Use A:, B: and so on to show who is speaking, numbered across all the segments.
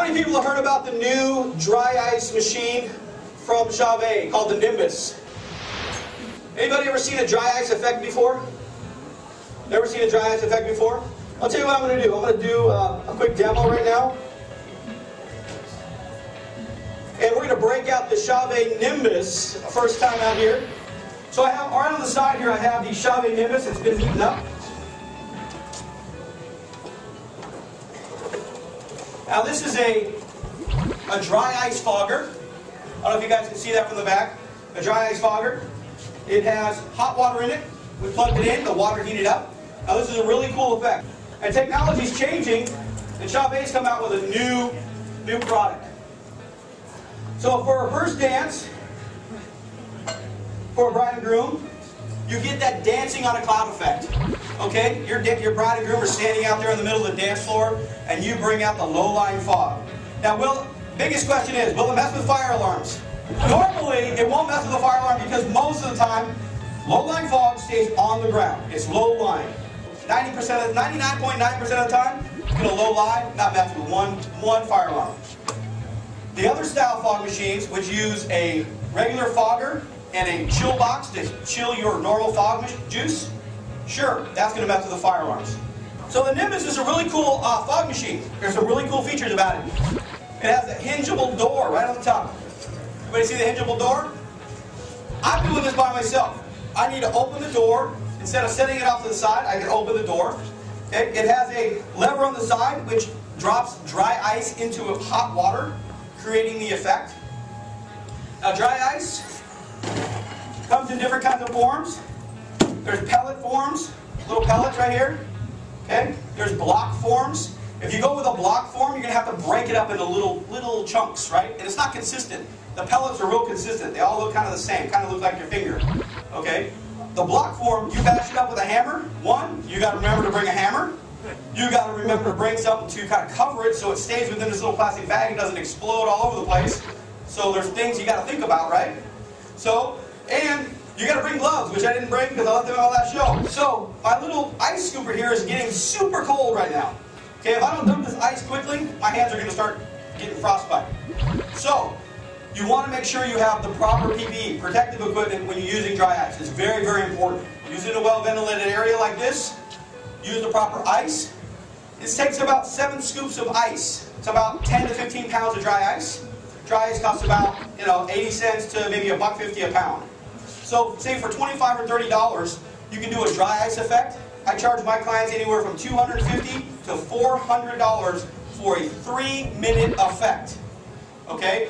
A: How many people have heard about the new dry ice machine from Chauvet called the Nimbus? Anybody ever seen a dry ice effect before? Never seen a dry ice effect before? I'll tell you what I'm going to do. I'm going to do a quick demo right now. And we're going to break out the Chauvet Nimbus first time out here. So I have, right on the side here, I have the Chauvet Nimbus. It's been heating up. Now this is a dry ice fogger. I don't know if you guys can see that from the back. A dry ice fogger. It has hot water in it. We plugged it in, the water heated up. Now this is a really cool effect. And technology is changing, and Chauvet's come out with a new product. So for a first dance, for a bride and groom, you get that dancing on a cloud effect. Okay? Your bride and groom are standing out there in the middle of the dance floor, and you bring out the low-lying fog. Now, biggest question is, will it mess with fire alarms? Normally, it won't mess with the fire alarm because most of the time, low-lying fog stays on the ground. It's low-lying. 99.9% of the time, it's going to low-lie, not mess with one fire alarm. The other style fog machines, which use a regular fogger and a chill box to chill your normal fog juice, sure, that's going to mess with the fire alarms. So the Nimbus is a really cool fog machine. There's some really cool features about it. It has a hingeable door right on the top. Everybody see the hingeable door? I'm doing this by myself. I need to open the door. Instead of setting it off to the side, I can open the door. It has a lever on the side which drops dry ice into hot water, creating the effect. Now dry ice comes in different kinds of forms. There's pellet forms, little pellets right here. Okay? There's block forms. If you go with a block form, you're going to have to break it up into little chunks, right? And it's not consistent. The pellets are real consistent. They all look kind of the same, kind of look like your finger. Okay? The block form, you bash it up with a hammer. One, you got to remember to bring a hammer. You got to remember to bring something to kind of cover it so it stays within this little plastic bag and doesn't explode all over the place. So there's things you got to think about, right? So, and you got to bring gloves, which I didn't bring because I left them on that show. So my little ice scooper here is getting super cold right now. Okay, if I don't dump this ice quickly, my hands are going to start getting frostbite. So, you want to make sure you have the proper PPE, protective equipment, when you're using dry ice. It's very, very important. Use it in a well-ventilated area like this. Use the proper ice. This takes about 7 scoops of ice. It's about 10 to 15 pounds of dry ice. Dry ice costs about 80 cents to maybe $1.50 a pound. So, say for $25 or $30, you can do a dry ice effect. I charge my clients anywhere from $250 to $400 for a 3-minute effect. Okay?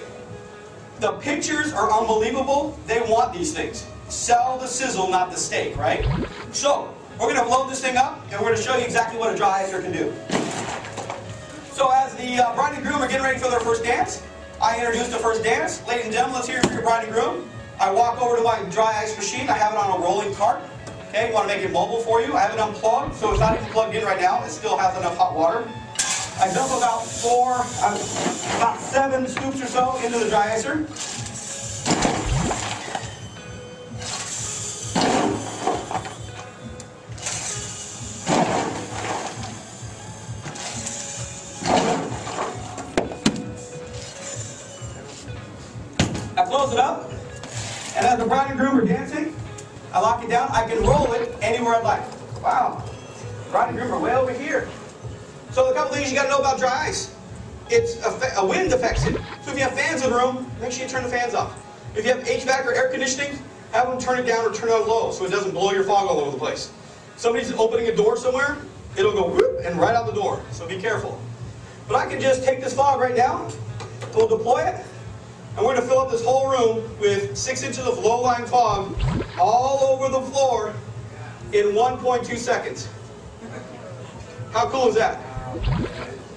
A: The pictures are unbelievable. They want these things. Sell the sizzle, not the steak, right? So, we're going to load this thing up, and we're going to show you exactly what a dry icer can do. So as the bride and groom are getting ready for their first dance, I introduce the first dance. Ladies and gentlemen, let's hear it for your bride and groom. I walk over to my dry ice machine. I have it on a rolling cart. Okay, we want to make it mobile for you. I have it unplugged, so it's not even plugged in right now. It still has enough hot water. I dump about 7 scoops or so into the dry icer. I close it up, and as the bride and groom are dancing, I lock it down. I can roll it anywhere I'd like. Wow, bride and groom are way over here. So a couple things you got to know about dry ice. It's a wind affects it. So if you have fans in the room, make sure you turn the fans off. If you have HVAC or air conditioning, have them turn it down or turn it on low so it doesn't blow your fog all over the place. Somebody's opening a door somewhere, it'll go whoop and right out the door. So be careful. But I can just take this fog right now, we'll deploy it, and we're going to fill up this whole room with 6 inches of low-lying fog all over the floor in 1.2 seconds. How cool is that?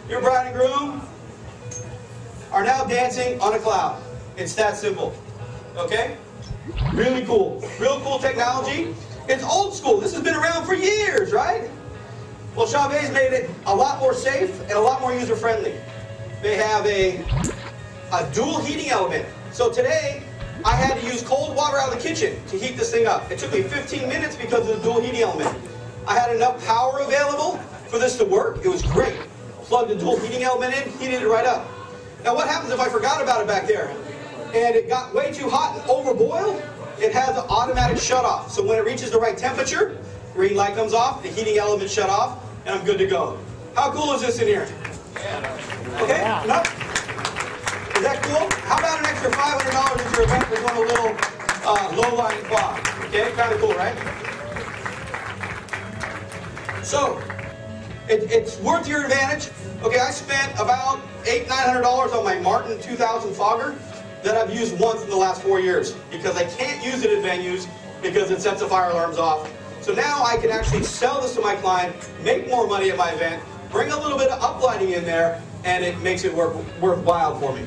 A: Your bride and groom are now dancing on a cloud. It's that simple. Okay? Really cool. Real cool technology. It's old school. This has been around for years, right? Well, Chauvet's made it a lot more safe and a lot more user-friendly. They have a dual heating element. So today, I had to use cold water out of the kitchen to heat this thing up. It took me 15 minutes because of the dual heating element. I had enough power available for this to work. It was great. Plugged the dual heating element in, heated it right up. Now what happens if I forgot about it back there and it got way too hot and overboiled? It has an automatic shut off. So when it reaches the right temperature, green light comes off, the heating element shut off, and I'm good to go. How cool is this in here? Okay? Enough? Is that cool? How about an extra $500 at your event for doing a little low-lying fog? Okay, kind of cool, right? So, it's worth your advantage. Okay, I spent about $800–900 on my Martin 2000 fogger that I've used once in the last 4 years because I can't use it at venues because it sets the fire alarms off. So now I can actually sell this to my client, make more money at my event, bring a little bit of uplighting in there, and it makes it worthwhile for me.